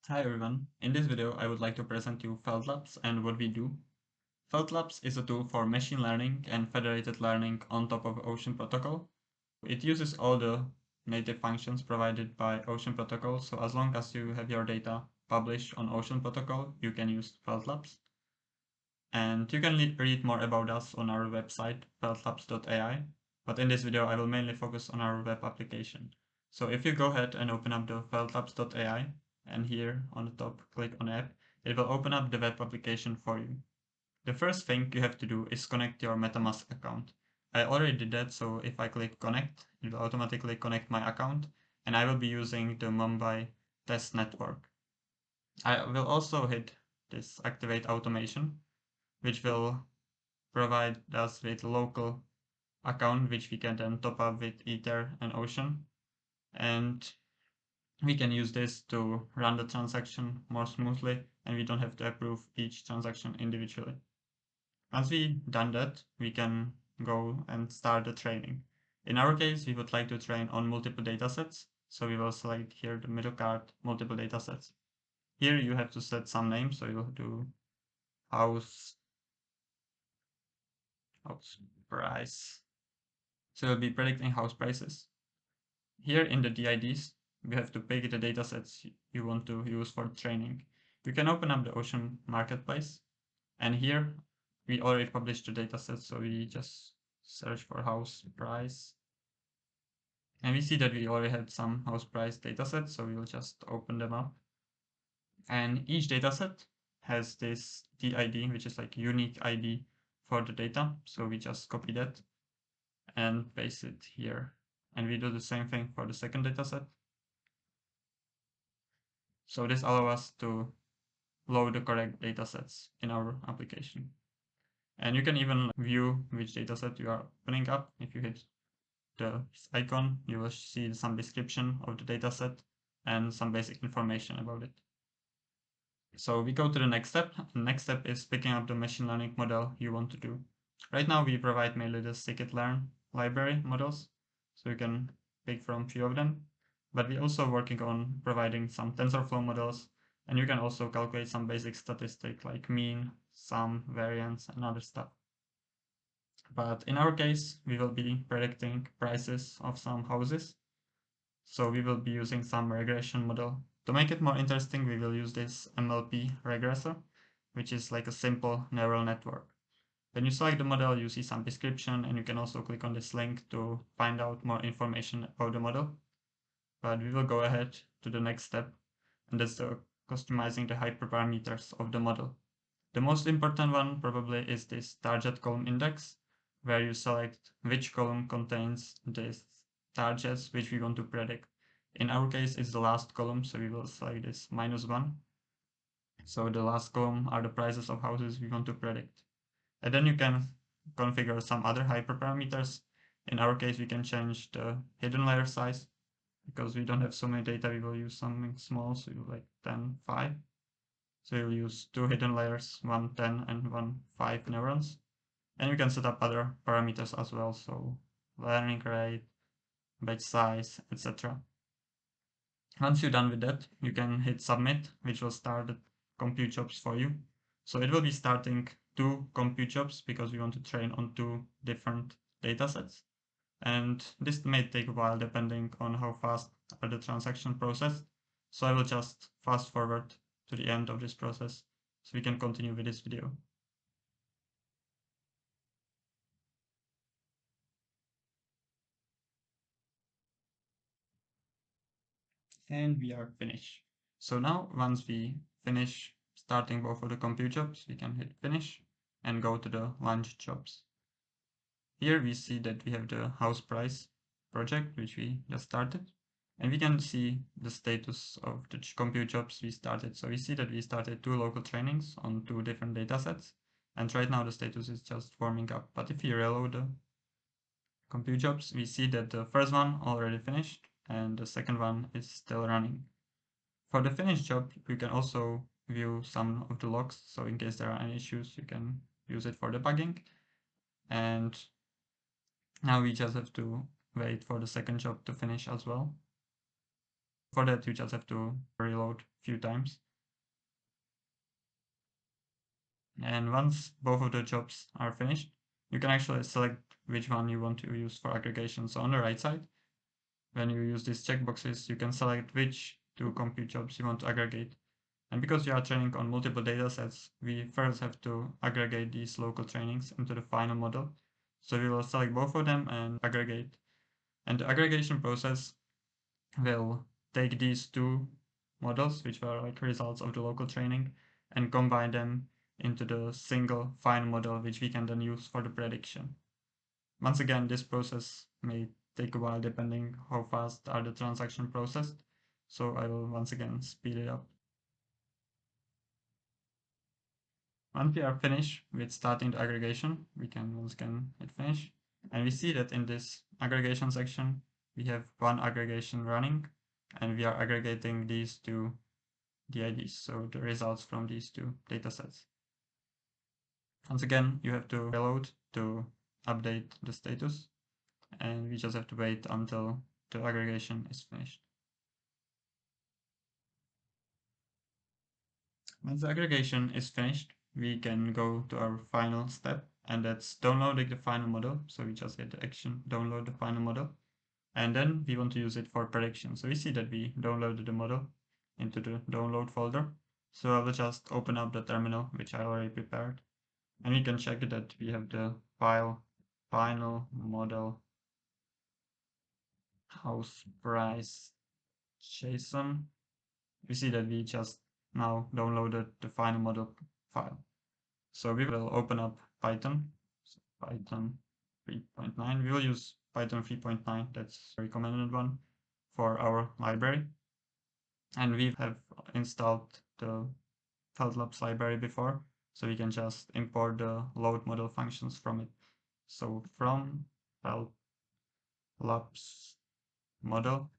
Hi everyone, in this video I would like to present you Felt Labs and what we do. Felt Labs is a tool for machine learning and federated learning on top of Ocean Protocol. It uses all the native functions provided by Ocean Protocol, so as long as you have your data published on Ocean Protocol, you can use Felt Labs. And you can read more about us on our website, feltlabs.ai, but in this video I will mainly focus on our web application. So if you go ahead and open up the feltlabs.ai, and here on the top click on app, it will open up the web application for you. The first thing you have to do is connect your MetaMask account. I already did that, so if I click connect, it will automatically connect my account, and I will be using the Mumbai test network. I will also hit this activate automation, which will provide us with local account, which we can then top up with Ether and Ocean. And we can use this to run the transaction more smoothly, and we don't have to approve each transaction individually. Once we done that, we can go and start the training. In our case, we would like to train on multiple datasets, so we will select here the middle card, multiple datasets. Here you have to set some names, so you'll do house price. So we'll be predicting house prices. Here in the DIDs, we have to pick the datasets you want to use for training. You can open up the Ocean Marketplace, and here we already published the dataset, so we just search for house price. And we see that we already had some house price datasets, so we will just open them up. And each dataset has this DID, which is like unique ID for the data. So we just copy that and paste it here. And we do the same thing for the second dataset. So this allows us to load the correct datasets in our application. And you can even view which dataset you are opening up. If you hit the icon, you will see some description of the dataset and some basic information about it. So we go to the next step. The next step is picking up the machine learning model you want to do. Right now we provide mainly the scikit-learn library models, so you can pick from few of them. But we're also working on providing some TensorFlow models, and you can also calculate some basic statistics like mean, sum, variance, and other stuff. But in our case, we will be predicting prices of some houses. So we will be using some regression model. To make it more interesting, we will use this MLP regressor, which is like a simple neural network. When you select the model, you see some description, and you can also click on this link to find out more information about the model. But we will go ahead to the next step, and that's the customizing the hyperparameters of the model. The most important one probably is this target column index, where you select which column contains this targets which we want to predict. In our case, it's the last column, so we will select this -1. So the last column are the prices of houses we want to predict. And then you can configure some other hyperparameters. In our case, we can change the hidden layer size. Because we don't have so many data, we will use something small, so like 10, 5. So you'll use 2 hidden layers, one 10 and one 5 neurons. And you can set up other parameters as well, so learning rate, batch size, etc. Once you're done with that, you can hit submit, which will start the compute jobs for you. So it will be starting 2 compute jobs because we want to train on 2 different datasets. And this may take a while depending on how fast are the transaction processed. So I will just fast forward to the end of this process so we can continue with this video. And we are finished. So now once we finish starting both of the compute jobs, we can hit finish and go to the launch jobs. Here we see that we have the house price project, which we just started, and we can see the status of the compute jobs we started. So we see that we started 2 local trainings on 2 different datasets, and right now the status is just warming up. But if you reload the compute jobs, we see that the first one already finished and the second one is still running. For the finished job, you can also view some of the logs, so in case there are any issues, you can use it for debugging. And now we just have to wait for the second job to finish as well. For that, you just have to reload a few times. And once both of the jobs are finished, you can actually select which one you want to use for aggregation. So on the right side, when you use these checkboxes, you can select which two compute jobs you want to aggregate. And because we are training on multiple data sets, we first have to aggregate these local trainings into the final model. So we will select both of them and aggregate. And the aggregation process will take these two models, which were like results of the local training, and combine them into the single final model, which we can then use for the prediction. Once again, this process may take a while depending how fast are the transactions processed. So I will once again speed it up. Once we are finished with starting the aggregation, we can once again hit finish. And we see that in this aggregation section, we have one aggregation running, and we are aggregating these two DIDs, so the results from these two datasets. Once again, you have to reload to update the status, and we just have to wait until the aggregation is finished. Once the aggregation is finished, we can go to our final step, and that's downloading the final model. So we just hit the action, download the final model, and then we want to use it for prediction. So we see that we downloaded the model into the download folder. So I will just open up the terminal, which I already prepared, and we can check that we have the file final model house price JSON. We see that we just now downloaded the final model file. So we will open up Python, so Python 3.9. We will use Python 3.9, that's the recommended one for our library. And we have installed the FeltLabs library before, so we can just import the load model functions from it. So from FeltLabs model,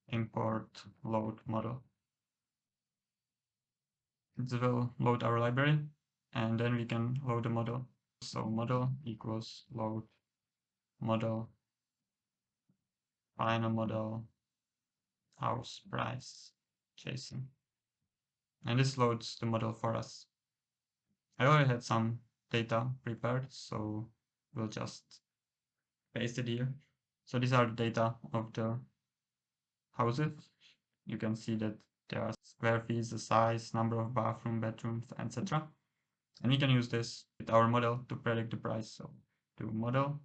import load model. It will load our library, and then we can load the model. So model equals load model final model house price JSON. And this loads the model for us. I already had some data prepared, so we'll just paste it here. So these are the data of the houses. You can see that there are square feet, the size, number of bathroom, bedrooms, etc. And we can use this with our model to predict the price. So do model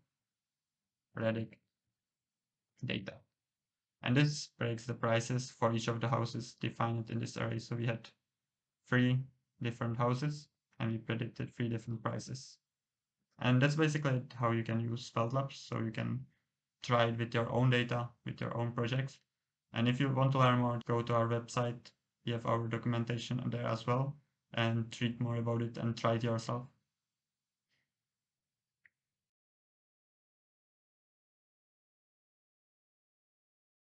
predict data. And this predicts the prices for each of the houses defined in this array. So we had 3 different houses, and we predicted 3 different prices. And that's basically how you can use FeltLabs. So you can try it with your own data, with your own projects. And if you want to learn more, go to our website. We have our documentation there as well, and read more about it and try it yourself.